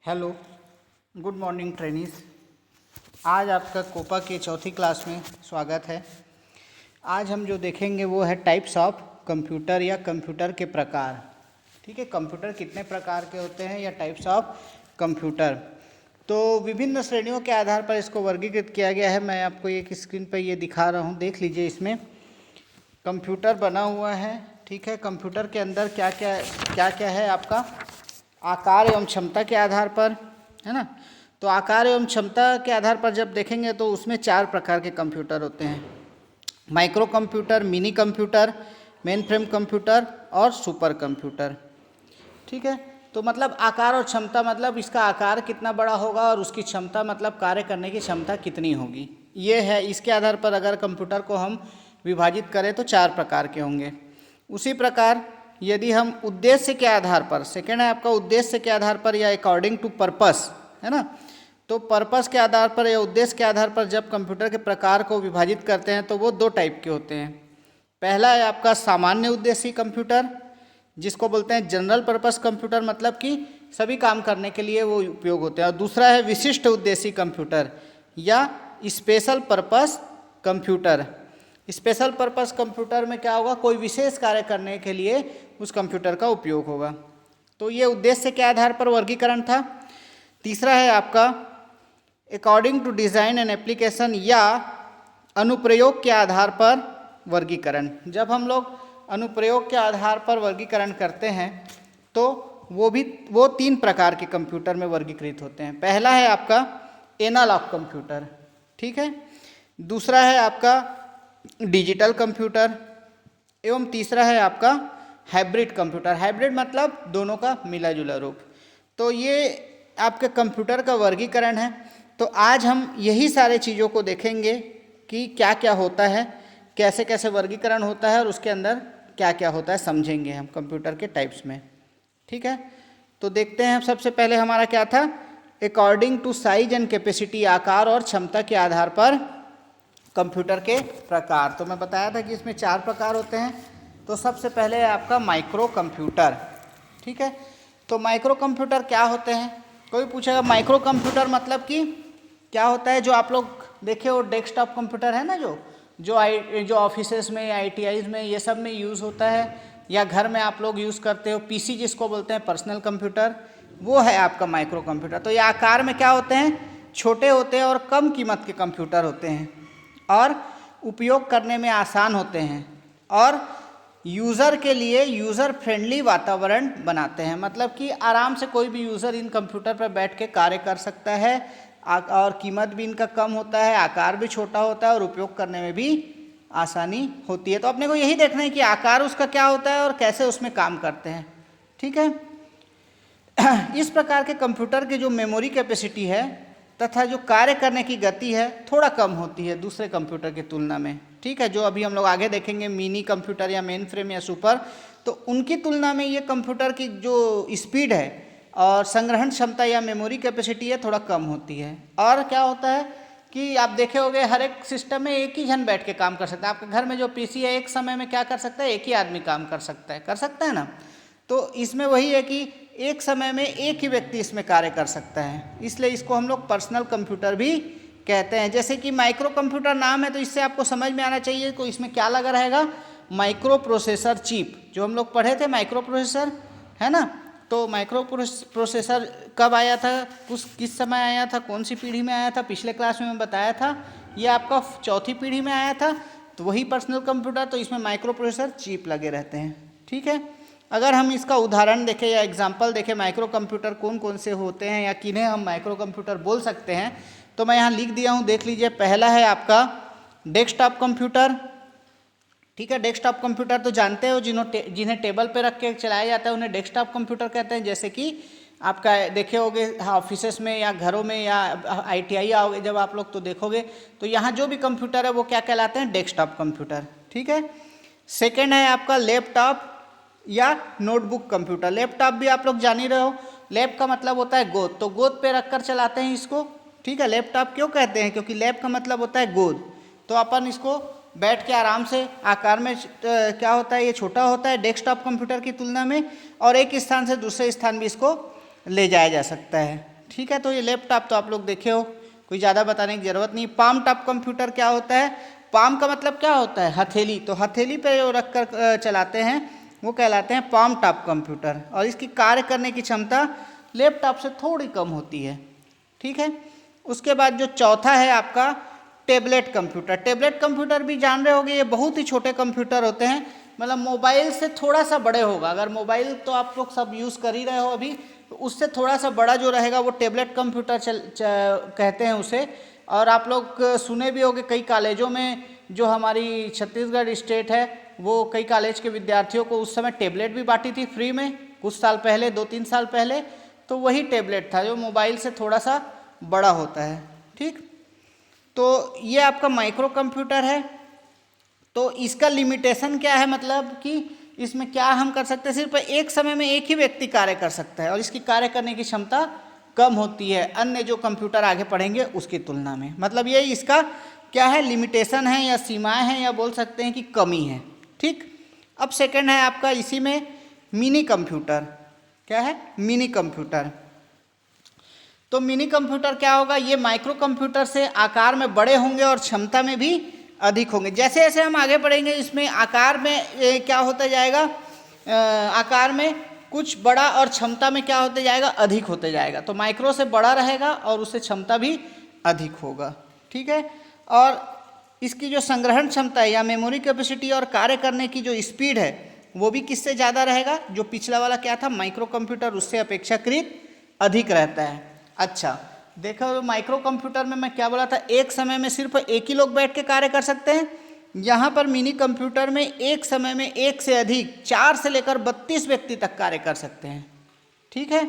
Hello, good morning trainees. आज आपका Copa के चौथी क्लास में स्वागत है। आज हम जो देखेंगे वो है टाइप्स ऑफ कंप्यूटर या कंप्यूटर के प्रकार। ठीक है, कंप्यूटर कितने प्रकार के होते हैं या टाइप्स ऑफ कंप्यूटर। तो विभिन्न श्रेणियों के आधार पर इसको वर्गीकृत किया गया है। मैं आपको एक स्क्रीन पर ये दिखा रहा हूँ, देख लीजिए। इसमें कंप्यूटर बना हुआ है। ठीक है, कंप्यूटर के अंदर क्या क्या है आपका आकार एवं क्षमता के आधार पर, है ना। तो आकार एवं क्षमता के आधार पर जब देखेंगे तो उसमें 4 प्रकार के कंप्यूटर होते हैं: micro computer, mini computer, main frame computer और सुपर कंप्यूटर। ठीक है, तो मतलब आकार और क्षमता मतलब इसका आकार कितना बड़ा होगा और उसकी क्षमता मतलब कार्य करने की क्षमता कितनी होगी, ये है। इसके आधार पर अगर कंप्यूटर को हम विभाजित करें तो 4 प्रकार के होंगे। उसी प्रकार यदि हम उद्देश्य के आधार पर, सेकेंड है आपका उद्देश्य के आधार पर या अकॉर्डिंग टू पर्पस, है ना। तो पर्पस के आधार पर या उद्देश्य के आधार पर जब कंप्यूटर के प्रकार को विभाजित करते हैं तो वो 2 टाइप के होते हैं। पहला है आपका सामान्य उद्देश्य कंप्यूटर, जिसको बोलते हैं जनरल पर्पस कंप्यूटर, मतलब कि सभी काम करने के लिए वो उपयोग होते हैं। और दूसरा है विशिष्ट उद्देश्य कंप्यूटर या special purpose computer. Special purpose computer में क्या होगा, कोई विशेष कार्य करने के लिए उस कंप्यूटर का उपयोग होगा। तो ये उद्देश्य के आधार पर वर्गीकरण था। तीसरा है आपका according to design and application या अनुप्रयोग के आधार पर वर्गीकरण। जब हम लोग अनुप्रयोग के आधार पर वर्गीकरण करते हैं तो वो 3 प्रकार के कंप्यूटर में वर्गीकृत होते हैं। पहला है आपका एनालॉग कंप्यूटर, ठीक है। दूसरा है आपका डिजिटल कंप्यूटर एवं तीसरा है आपका हाइब्रिड कंप्यूटर। हाइब्रिड मतलब दोनों का मिला जुला रूप। तो ये आपके कंप्यूटर का वर्गीकरण है। तो आज हम यही सारे चीज़ों को देखेंगे कि क्या क्या होता है, कैसे कैसे वर्गीकरण होता है और उसके अंदर क्या क्या होता है, समझेंगे हम कंप्यूटर के टाइप्स में। ठीक है, तो देखते हैं। सबसे पहले हमारा क्या था, according to size and capacity, आकार और क्षमता के आधार पर कंप्यूटर के प्रकार। तो मैं बताया था कि इसमें 4 प्रकार होते हैं। तो सबसे पहले है आपका माइक्रो कंप्यूटर। ठीक है, तो माइक्रो कंप्यूटर क्या होते हैं, कोई पूछेगा माइक्रो कंप्यूटर मतलब कि क्या होता है। जो आप लोग देखे वो डेस्कटॉप कंप्यूटर है ना, जो ऑफिसेस में या ITIs में ये सब में यूज़ होता है, या घर में आप लोग यूज़ करते हो, PC जिसको बोलते हैं पर्सनल कंप्यूटर, वो है आपका माइक्रो कंप्यूटर। तो ये आकार में क्या होते हैं, छोटे होते हैं और कम कीमत के कंप्यूटर होते हैं और उपयोग करने में आसान होते हैं और यूज़र के लिए यूज़र फ्रेंडली वातावरण बनाते हैं। मतलब कि आराम से कोई भी यूज़र इन कंप्यूटर पर बैठ के कार्य कर सकता है और कीमत भी इनका कम होता है, आकार भी छोटा होता है और उपयोग करने में भी आसानी होती है। तो अपने को यही देखना है कि आकार उसका क्या होता है और कैसे उसमें काम करते हैं। ठीक है, इस प्रकार के कंप्यूटर की जो मेमोरी कैपेसिटी है तथा जो कार्य करने की गति है थोड़ा कम होती है दूसरे कंप्यूटर की तुलना में। ठीक है, जो अभी हम लोग आगे देखेंगे मिनी कंप्यूटर या मेन फ्रेम या सुपर, तो उनकी तुलना में ये कंप्यूटर की जो स्पीड है और संग्रहण क्षमता या मेमोरी कैपेसिटी है थोड़ा कम होती है। और क्या होता है कि आप देखे होंगे हर एक सिस्टम में एक ही जन बैठ के काम कर सकता है। आपके घर में जो PC है एक समय में क्या कर सकता है, एक ही आदमी काम कर सकता है ना। तो इसमें वही है कि एक समय में एक ही व्यक्ति इसमें कार्य कर सकता है, इसलिए इसको हम लोग पर्सनल कंप्यूटर भी कहते हैं। जैसे कि माइक्रो कंप्यूटर नाम है तो इससे आपको समझ में आना चाहिए कि इसमें क्या लगा रहेगा, माइक्रो प्रोसेसर चिप। जो हम लोग पढ़े थे माइक्रो प्रोसेसर, है ना। तो माइक्रो प्रोसेसर कब आया था, किस समय आया था, कौन सी पीढ़ी में आया था, पिछले क्लास में मैं बताया था। ये आपका चौथी पीढ़ी में आया था, तो वही पर्सनल कंप्यूटर, तो इसमें माइक्रो प्रोसेसर चिप लगे रहते हैं। ठीक है, अगर हम इसका उदाहरण देखें या एग्जाम्पल देखें माइक्रो कंप्यूटर कौन कौन से होते हैं या किन्हें हम माइक्रो कंप्यूटर बोल सकते हैं, तो मैं यहाँ लिख दिया हूँ, देख लीजिए। पहला है आपका डेस्कटॉप कंप्यूटर। ठीक है, डेस्कटॉप कंप्यूटर तो जानते हो, जिन्हें टेबल पे रख के चलाया जाता है उन्हें डेस्कटॉप कंप्यूटर कहते हैं। जैसे कि आपका देखे होगे ऑफिसेस में या घरों में या ITI आओगे जब आप लोग तो देखोगे तो यहाँ जो भी कंप्यूटर है वो क्या कहलाते हैं, डेस्कटॉप कंप्यूटर। ठीक है, सेकेंड है आपका लैपटॉप या नोटबुक कंप्यूटर। लैपटॉप भी आप लोग जान ही रहे हो, लैप का मतलब होता है गोद, तो गोद पे रख कर चलाते हैं इसको। ठीक है, लैपटॉप क्यों कहते हैं, क्योंकि लैप का मतलब होता है गोद। तो अपन इसको बैठ के आराम से, आकार में क्या होता है, ये छोटा होता है डेस्कटॉप कंप्यूटर की तुलना में, और एक स्थान से दूसरे स्थान भी इसको ले जाया जा सकता है। ठीक है। तो ये लैपटॉप तो आप लोग देखे हो, कोई ज़्यादा बताने की ज़रूरत नहीं। पाम टॉप कंप्यूटर क्या होता है? पाम का मतलब क्या होता है? हथेली। तो हथेली पे जो रख कर चलाते हैं वो कहलाते हैं पाम टॉप कंप्यूटर, और इसकी कार्य करने की क्षमता लैपटॉप से थोड़ी कम होती है, ठीक है। उसके बाद जो चौथा है आपका टेबलेट कंप्यूटर। टेबलेट कंप्यूटर भी जान रहे होंगे, ये बहुत ही छोटे कंप्यूटर होते हैं, मतलब मोबाइल से थोड़ा सा बड़े होगा। अगर मोबाइल तो आप लोग सब यूज़ कर ही रहे हो अभी, तो उससे थोड़ा सा बड़ा जो रहेगा वो टेबलेट कंप्यूटर कहते हैं उसे। और आप लोग सुने भी होंगे कई कॉलेजों में, जो हमारी छत्तीसगढ़ स्टेट है वो कई कॉलेज के विद्यार्थियों को उस समय टेबलेट भी बांटी थी फ्री में, कुछ साल पहले, 2-3 साल पहले। तो वही टेबलेट था जो मोबाइल से थोड़ा सा बड़ा होता है, ठीक। तो ये आपका माइक्रो कंप्यूटर है। तो इसका लिमिटेशन क्या है, मतलब कि इसमें क्या हम कर सकते हैं, सिर्फ एक समय में एक ही व्यक्ति कार्य कर सकता है, और इसकी कार्य करने की क्षमता कम होती है अन्य जो कंप्यूटर आगे पढ़ेंगे उसकी तुलना में। मतलब ये इसका क्या है, लिमिटेशन है या सीमाएं हैं, या बोल सकते हैं कि कमी है, ठीक। अब सेकंड है आपका इसी में मिनी कंप्यूटर। क्या है? Mini computer. तो मिनी कंप्यूटर क्या होगा, ये माइक्रो कंप्यूटर से आकार में बड़े होंगे और क्षमता में भी अधिक होंगे। जैसे जैसे हम आगे बढ़ेंगे इसमें आकार में क्या होता जाएगा, आकार में कुछ बड़ा और क्षमता में क्या होते जाएगा, अधिक होते जाएगा। तो माइक्रो से बड़ा रहेगा और उससे क्षमता भी अधिक होगा, ठीक है। और इसकी जो संग्रहण क्षमता है या मेमोरी कैपेसिटी और कार्य करने की जो स्पीड है वो भी किससे ज़्यादा रहेगा, जो पिछला वाला क्या था माइक्रो कंप्यूटर, उससे अपेक्षाकृत अधिक रहता है। अच्छा देखो, माइक्रो कंप्यूटर में मैं क्या बोला था, एक समय में सिर्फ एक ही लोग बैठ के कार्य कर सकते हैं। यहाँ पर मिनी कंप्यूटर में एक समय में एक से अधिक 4 से लेकर 32 व्यक्ति तक कार्य कर सकते हैं, ठीक है।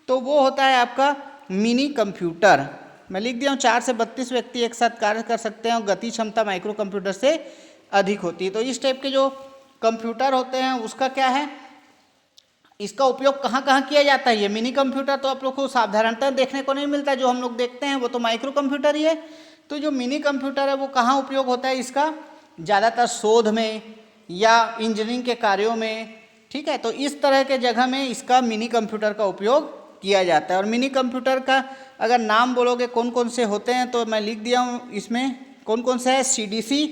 तो वो होता है आपका मिनी कंप्यूटर। मैं लिख दिया हूँ 4 से 32 व्यक्ति एक साथ कार्य कर सकते हैं, और गति क्षमता माइक्रो कंप्यूटर से अधिक होती है। तो इस टाइप के जो कंप्यूटर होते हैं उसका क्या है, इसका उपयोग कहाँ कहाँ किया जाता है। ये मिनी कंप्यूटर तो आप लोग को साधारणतः देखने को नहीं मिलता, जो हम लोग देखते हैं वो तो माइक्रो कंप्यूटर ही है। तो जो मिनी कंप्यूटर है वो कहाँ उपयोग होता है इसका, ज़्यादातर शोध में या इंजीनियरिंग के कार्यों में, ठीक है। तो इस तरह के जगह में इसका मिनी कंप्यूटर का उपयोग किया जाता है। और मिनी कंप्यूटर का अगर नाम बोलोगे कौन कौन से होते हैं, तो मैं लिख दिया हूँ इसमें कौन कौन से है। CDC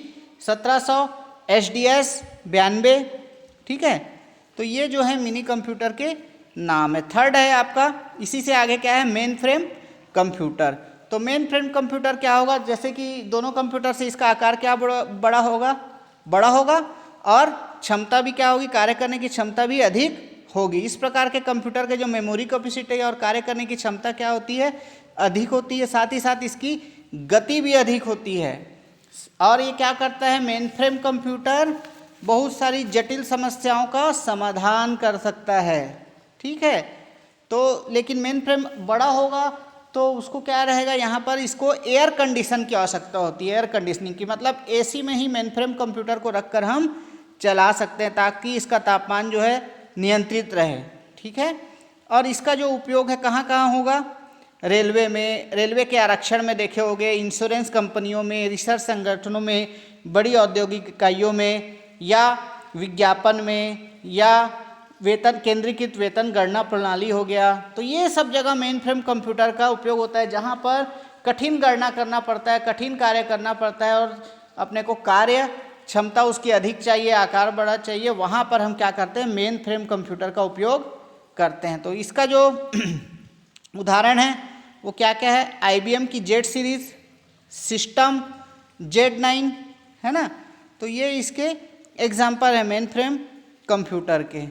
1700, SDS 92, ठीक है। तो ये जो है मिनी कंप्यूटर के नाम है। थर्ड है आपका, इसी से आगे क्या है, मेन फ्रेम कंप्यूटर। तो मेन फ्रेम कंप्यूटर क्या होगा, जैसे कि दोनों कंप्यूटर से इसका आकार क्या बड़ा होगा और क्षमता भी क्या होगी, कार्य करने की क्षमता भी अधिक होगी। इस प्रकार के कंप्यूटर के जो मेमोरी कैपेसिटी और कार्य करने की क्षमता क्या होती है, अधिक होती है। साथ ही साथ इसकी गति भी अधिक होती है। और ये क्या करता है, मेन फ्रेम कंप्यूटर बहुत सारी जटिल समस्याओं का समाधान कर सकता है, ठीक है। तो लेकिन मेन फ्रेम बड़ा होगा तो उसको क्या रहेगा, यहाँ पर इसको एयर कंडीशन की आवश्यकता होती है। एयर कंडीशनिंग की मतलब AC में ही मेन फ्रेम कंप्यूटर को रखकर हम चला सकते हैं, ताकि इसका तापमान जो है नियंत्रित रहे, ठीक है। और इसका जो उपयोग है कहाँ कहाँ होगा, रेलवे में, रेलवे के आरक्षण में देखे होंगे, इंश्योरेंस कंपनियों में, रिसर्च संगठनों में, बड़ी औद्योगिक इकाइयों में, या विज्ञापन में, या वेतन केंद्रीकृत वेतन गणना प्रणाली हो गया। तो ये सब जगह मेन फ्रेम कंप्यूटर का उपयोग होता है, जहाँ पर कठिन गणना करना पड़ता है, कठिन कार्य करना पड़ता है, और अपने को कार्य क्षमता उसकी अधिक चाहिए, आकार बड़ा चाहिए, वहाँ पर हम क्या करते हैं, मेन फ्रेम कंप्यूटर का उपयोग करते हैं। तो इसका जो उदाहरण है वो क्या क्या है, IBM की Z सीरीज, सिस्टम Z9, है ना। तो ये इसके एग्जाम्पल है मेन फ्रेम कंप्यूटर के,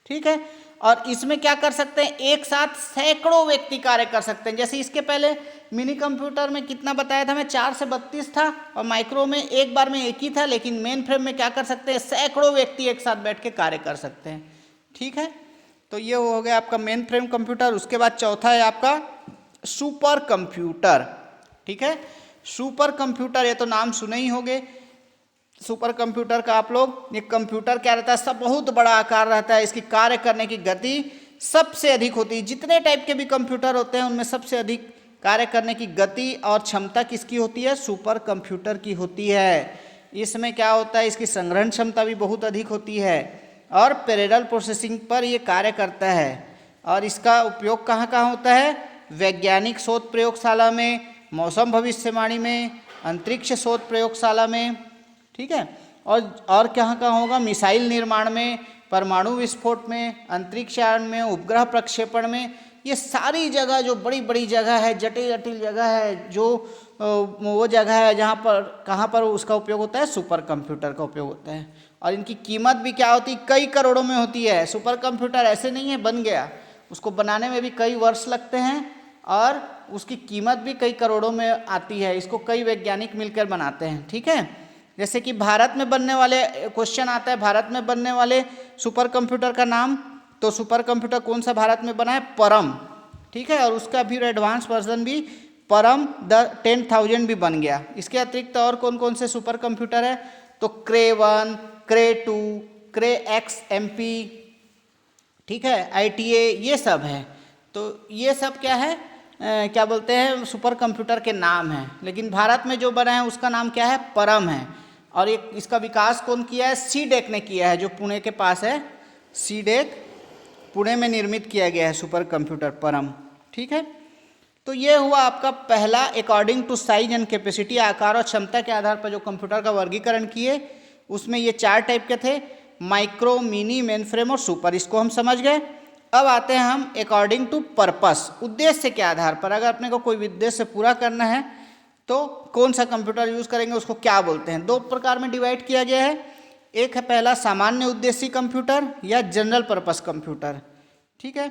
ठीक है। और इसमें क्या कर सकते हैं, एक साथ सैकड़ों व्यक्ति कार्य कर सकते हैं। जैसे इसके पहले मिनी कंप्यूटर में कितना बताया था मैं, 4 से 32 था, और माइक्रो में एक बार में एक ही था। लेकिन मेन फ्रेम में क्या कर सकते हैं, सैकड़ों व्यक्ति एक साथ बैठ के कार्य कर सकते हैं, ठीक है। तो ये हो गया आपका मेन फ्रेम कंप्यूटर। उसके बाद चौथा है आपका सुपर कंप्यूटर, ठीक है। सुपर कंप्यूटर, ये तो नाम सुने ही होंगे सुपर कंप्यूटर का आप लोग। ये कंप्यूटर क्या रहता है, सब बहुत बड़ा आकार रहता है, इसकी कार्य करने की गति सबसे अधिक होती है। जितने टाइप के भी कंप्यूटर होते हैं उनमें सबसे अधिक कार्य करने की गति और क्षमता किसकी होती है, सुपर कंप्यूटर की होती है। इसमें क्या होता है, इसकी संग्रहण क्षमता भी बहुत अधिक होती है, और पैरेलल प्रोसेसिंग पर ये कार्य करता है। और इसका उपयोग कहाँ कहाँ होता है, वैज्ञानिक शोध प्रयोगशाला में, मौसम भविष्यवाणी में, अंतरिक्ष शोध प्रयोगशाला में, ठीक है। और कहाँ कहाँ होगा, मिसाइल निर्माण में, परमाणु विस्फोट में, अंतरिक्ष यान में, उपग्रह प्रक्षेपण में। ये सारी जगह जो बड़ी बड़ी जगह है, जटिल जटिल जगह है, जो वो जगह है जहाँ पर कहाँ पर उसका उपयोग होता है, सुपर कंप्यूटर का उपयोग होता है। और इनकी कीमत भी क्या होती है, कई करोड़ों में होती है। सुपर कंप्यूटर ऐसे नहीं है बन गया, उसको बनाने में भी कई वर्ष लगते हैं और उसकी कीमत भी कई करोड़ों में आती है। इसको कई वैज्ञानिक मिलकर बनाते हैं, ठीक है। जैसे कि भारत में बनने वाले, क्वेश्चन आता है भारत में बनने वाले सुपर कंप्यूटर का नाम, तो सुपर कंप्यूटर कौन सा भारत में बना है, परम, ठीक है। और उसका भी एडवांस वर्जन भी परम 10,000 भी बन गया। इसके अतिरिक्त और कौन कौन से सुपर कंप्यूटर है, तो क्रे 1, क्रे 2, क्रे XMP, ठीक है, ITA, ये सब है। तो ये सब क्या है, क्या बोलते हैं, सुपर कंप्यूटर के नाम हैं। लेकिन भारत में जो बना है उसका नाम क्या है, परम है। और एक इसका विकास कौन किया है, सीडेक ने किया है, जो पुणे के पास है। सीडेक पुणे में निर्मित किया गया है सुपर कंप्यूटर परम, ठीक है। तो ये हुआ आपका पहला, according to size and capacity, आकार और क्षमता के आधार पर जो कंप्यूटर का वर्गीकरण किए, उसमें ये 4 टाइप के थे, माइक्रो, मिनी, मेनफ्रेम और सुपर। इसको हम समझ गए। अब आते हैं हम अकॉर्डिंग टू पर्पस, उद्देश्य के आधार पर। अगर अपने को कोई उद्देश्य पूरा करना है तो कौन सा कंप्यूटर यूज़ करेंगे, उसको क्या बोलते हैं। 2 प्रकार में डिवाइड किया गया है। एक है पहला सामान्य उद्देश्य कंप्यूटर या जनरल पर्पस कंप्यूटर, ठीक है।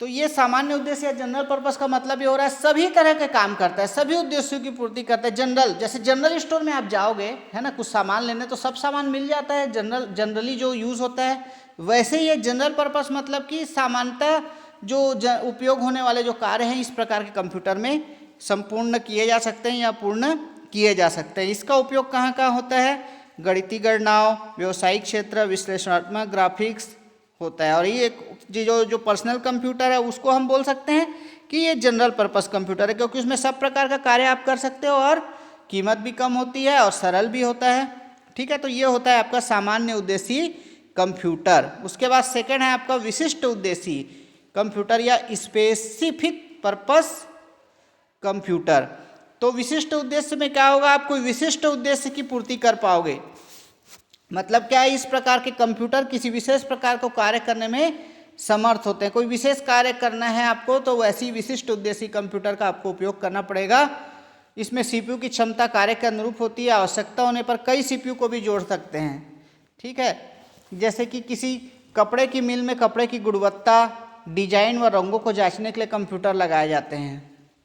तो ये सामान्य उद्देश्य या जनरल पर्पस का मतलब ये हो रहा है सभी तरह के काम करता है, सभी उद्देश्यों की पूर्ति करता है। जनरल, जैसे जनरल स्टोर में आप जाओगे, है ना, कुछ सामान लेने, तो सब सामान मिल जाता है, जनरली जो यूज़ होता है। वैसे ये जनरल पर्पस मतलब कि सामान्यतः जो उपयोग होने वाले जो कार्य हैं इस प्रकार के कंप्यूटर में संपूर्ण किए जा सकते हैं या पूर्ण किए जा सकते हैं। इसका उपयोग कहाँ कहाँ होता है, गणितीय गणनाओं, व्यावसायिक क्षेत्र, विश्लेषणात्मक ग्राफिक्स होता है। और ये जो पर्सनल कंप्यूटर है उसको हम बोल सकते हैं कि ये जनरल पर्पस कंप्यूटर है, क्योंकि उसमें सब प्रकार का कार्य आप कर सकते हो और कीमत भी कम होती है और सरल भी होता है, ठीक है। तो ये होता है आपका सामान्य उद्देश्य कंप्यूटर। उसके बाद सेकंड है आपका विशिष्ट उद्देश्य कंप्यूटर या स्पेसिफिक पर्पस कंप्यूटर। तो विशिष्ट उद्देश्य में क्या होगा, आप कोई विशिष्ट उद्देश्य की पूर्ति कर पाओगे। मतलब क्या है, इस प्रकार के कंप्यूटर किसी विशेष प्रकार को कार्य करने में समर्थ होते हैं। कोई विशेष कार्य करना है आपको तो वैसी विशिष्ट उद्देश्य कंप्यूटर का आपको उपयोग करना पड़ेगा। इसमें CPU की क्षमता कार्य के अनुरूप होती है। आवश्यकता होने पर कई CPU को भी जोड़ सकते हैं, ठीक है। जैसे कि किसी कपड़े की मिल में कपड़े की गुणवत्ता, डिजाइन व रंगों को जांचने के लिए कंप्यूटर लगाए जाते हैं,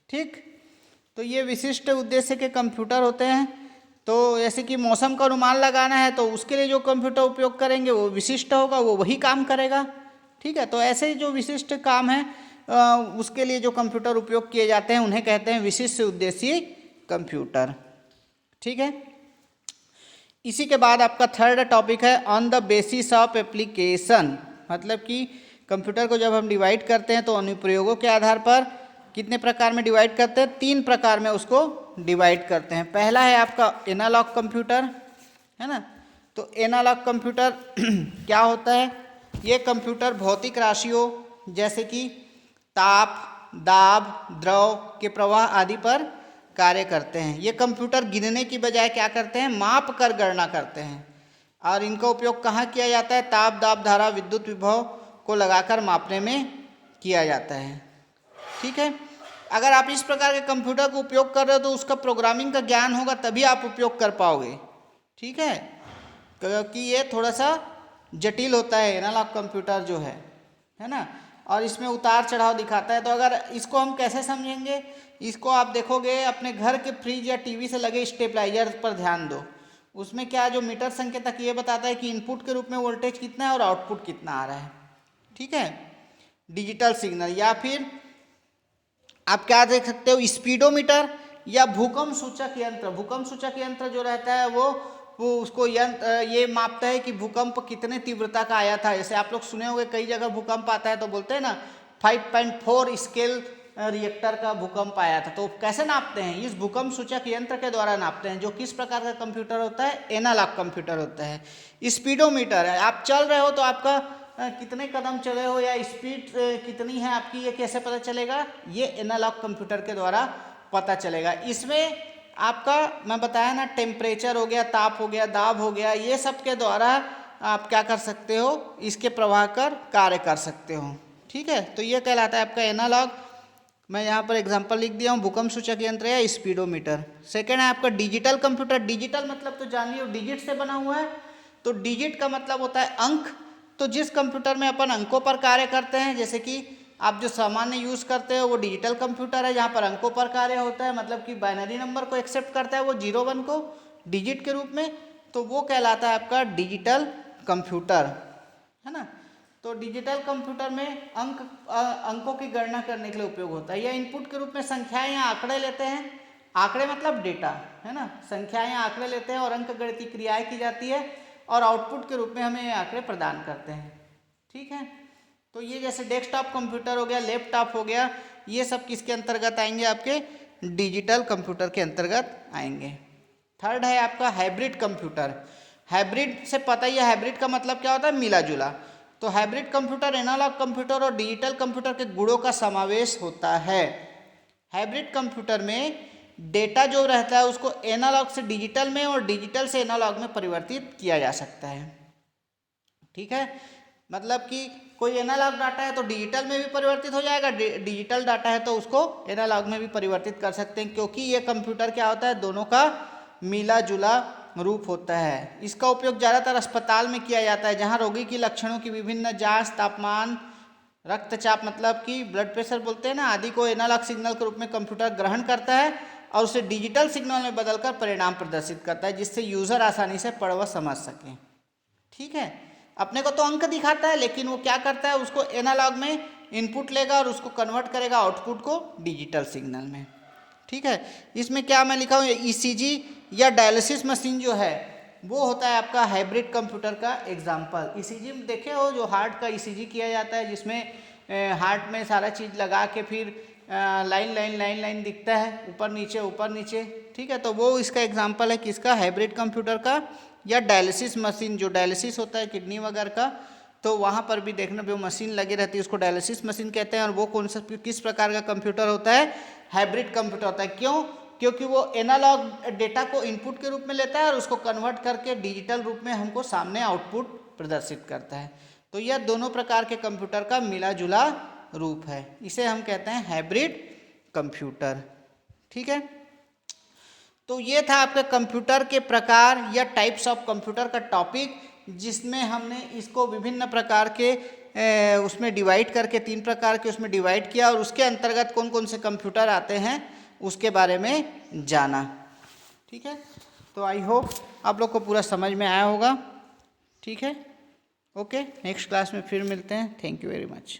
ठीक। तो ये विशिष्ट उद्देश्य के कंप्यूटर होते हैं। तो जैसे कि मौसम का अनुमान लगाना है तो उसके लिए जो कंप्यूटर उपयोग करेंगे वो विशिष्ट होगा, वो वही काम करेगा, ठीक है। तो ऐसे जो विशिष्ट काम है उसके लिए जो कंप्यूटर उपयोग किए जाते हैं उन्हें कहते हैं विशिष्ट उद्देश्य कंप्यूटर, ठीक है। इसी के बाद आपका थर्ड टॉपिक है on the basis of application. मतलब कि कंप्यूटर को जब हम डिवाइड करते हैं तो अनुप्रयोगों के आधार पर कितने प्रकार में डिवाइड करते हैं, 3 प्रकार में उसको डिवाइड करते हैं। पहला है आपका एनालॉग कंप्यूटर, है ना। तो एनालॉग कंप्यूटर क्या होता है, ये कंप्यूटर भौतिक राशियों जैसे कि ताप, दाब, द्रव के प्रवाह आदि पर कार्य करते हैं। ये कंप्यूटर गिनने की बजाय क्या करते हैं, माप कर गणना करते हैं। और इनका उपयोग कहाँ किया जाता है, ताप, दाब, धारा, विद्युत विभव को लगाकर मापने में किया जाता है, ठीक है। अगर आप इस प्रकार के कंप्यूटर को उपयोग कर रहे हो तो उसका प्रोग्रामिंग का ज्ञान होगा तभी आप उपयोग कर पाओगे, ठीक है। क्योंकि ये थोड़ा सा जटिल होता है एनालॉग कंप्यूटर जो है ना, और इसमें उतार चढ़ाव दिखाता है। तो अगर इसको हम कैसे समझेंगे, इसको आप देखोगे अपने घर के फ्रिज या टीवी से लगे स्टेबलाइजर पर ध्यान दो। उसमें क्या, जो मीटर संकेतक ये बताता है कि इनपुट के रूप में वोल्टेज कितना है और आउटपुट कितना आ रहा है, ठीक है, डिजिटल सिग्नल। या फिर आप क्या देख सकते हो, स्पीडोमीटर या भूकंप सूचक यंत्र। भूकंप सूचक यंत्र जो रहता है वो उसको यंत्र ये मापता है कि भूकंप कितने तीव्रता का आया था। जैसे आप लोग सुने होंगे कई जगह भूकंप आता है तो बोलते हैं ना 5.4 स्केल रिएक्टर का भूकंप आया था। तो कैसे नापते हैं, इस भूकंप सूचक यंत्र के द्वारा नापते हैं। जो किस प्रकार का कंप्यूटर होता है, एनालॉग कंप्यूटर होता है। स्पीडोमीटर है, आप चल रहे हो तो आपका कितने कदम चले हो या स्पीड कितनी है आपकी, ये कैसे पता चलेगा? ये एनालॉग कंप्यूटर के द्वारा पता चलेगा। इसमें आपका मैं बताया ना, टेम्परेचर हो गया, ताप हो गया, दाब हो गया, ये सब के द्वारा आप क्या कर सकते हो, इसके प्रवाह कर कार्य कर सकते हो। ठीक है, तो ये कहलाता है आपका एनालॉग। मैं यहाँ पर एग्जांपल लिख दिया हूँ, भूकंप सूचक यंत्र या स्पीडोमीटर। सेकेंड है आपका डिजिटल कंप्यूटर। डिजिटल मतलब तो जान लियो डिजिट से बना हुआ है, तो डिजिट का मतलब होता है अंक। तो जिस कंप्यूटर में अपन अंकों पर कार्य करते हैं, जैसे कि आप जो सामान्य यूज़ करते हो वो डिजिटल कंप्यूटर है, जहाँ पर अंकों पर कार्य होता है, मतलब कि बाइनरी नंबर को एक्सेप्ट करता है वो 0 1 को डिजिट के रूप में, तो वो कहलाता है आपका डिजिटल कंप्यूटर, है ना। तो डिजिटल कंप्यूटर में अंकों की गणना करने के लिए उपयोग होता है। या इनपुट के रूप में संख्याएं या आंकड़े लेते हैं। आंकड़े मतलब डेटा, है ना। संख्याएं या आंकड़े लेते हैं और अंकगणितीय क्रियाएं की जाती है और आउटपुट के रूप में हमें आंकड़े प्रदान करते हैं। ठीक है, तो ये जैसे डेस्कटॉप कंप्यूटर हो गया, लैपटॉप हो गया, ये सब किसके अंतर्गत आएंगे? आपके डिजिटल कंप्यूटर के अंतर्गत आएंगे। थर्ड है आपका हाइब्रिड कंप्यूटर। हाइब्रिड से पता ही है, हाइब्रिड का मतलब क्या होता है? मिला जुला। तो हाइब्रिड कंप्यूटर एनालॉग कंप्यूटर और डिजिटल कंप्यूटर के गुणों का समावेश होता है। हाइब्रिड कंप्यूटर में डेटा जो रहता है उसको एनालॉग से डिजिटल में और डिजिटल से एनालॉग में परिवर्तित किया जा सकता है। ठीक है, मतलब कि कोई एनालॉग डाटा है तो डिजिटल में भी परिवर्तित हो जाएगा, डिजिटल डाटा है तो उसको एनालॉग में भी परिवर्तित कर सकते हैं, क्योंकि ये कंप्यूटर क्या होता है? दोनों का मिला जुला रूप होता है। इसका उपयोग ज़्यादातर अस्पताल में किया जाता है, जहाँ रोगी की लक्षणों की विभिन्न जांच, तापमान, रक्तचाप मतलब कि ब्लड प्रेशर बोलते हैं ना, आदि को एनालॉग सिग्नल के रूप में कंप्यूटर ग्रहण करता है और उसे डिजिटल सिग्नल में बदलकर परिणाम प्रदर्शित करता है, जिससे यूज़र आसानी से पढ़ व समझ सके। ठीक है, अपने को तो अंक दिखाता है, लेकिन वो क्या करता है? उसको एनालॉग में इनपुट लेगा और उसको कन्वर्ट करेगा आउटपुट को डिजिटल सिग्नल में। ठीक है, इसमें क्या मैं लिखा हूँ? ईसीजी या डायलिसिस मशीन जो है वो होता है आपका हाइब्रिड कंप्यूटर का एग्जाम्पल। ईसीजी देखे हो, जो हार्ट का ईसीजी किया जाता है, जिसमें हार्ट में सारा चीज़ लगा के फिर लाइन लाइन लाइन लाइन दिखता है, ऊपर नीचे ऊपर नीचे। ठीक है, तो वो इसका एग्जाम्पल है किसका? हाइब्रिड कंप्यूटर का। या डायलिसिस मशीन, जो डायलिसिस होता है किडनी वगैरह का, तो वहाँ पर भी देखना जो मशीन लगी रहती है उसको डायलिसिस मशीन कहते हैं। और वो कौन सा किस प्रकार का कंप्यूटर होता है? हाइब्रिड कंप्यूटर होता है। क्यों? क्योंकि वो एनालॉग डेटा को इनपुट के रूप में लेता है और उसको कन्वर्ट करके डिजिटल रूप में हमको सामने आउटपुट प्रदर्शित करता है। तो यह दोनों प्रकार के कंप्यूटर का मिला जुला रूप है, इसे हम कहते हैं हाइब्रिड कंप्यूटर। ठीक है, तो ये था आपके कंप्यूटर के प्रकार या टाइप्स ऑफ कंप्यूटर का टॉपिक, जिसमें हमने इसको विभिन्न प्रकार के उसमें डिवाइड करके 3 प्रकार के उसमें डिवाइड किया और उसके अंतर्गत कौन कौन से कंप्यूटर आते हैं उसके बारे में जाना। ठीक है, तो आई होप आप लोग को पूरा समझ में आया होगा। ठीक है, ओके, नेक्स्ट क्लास में फिर मिलते हैं। Thank you very much.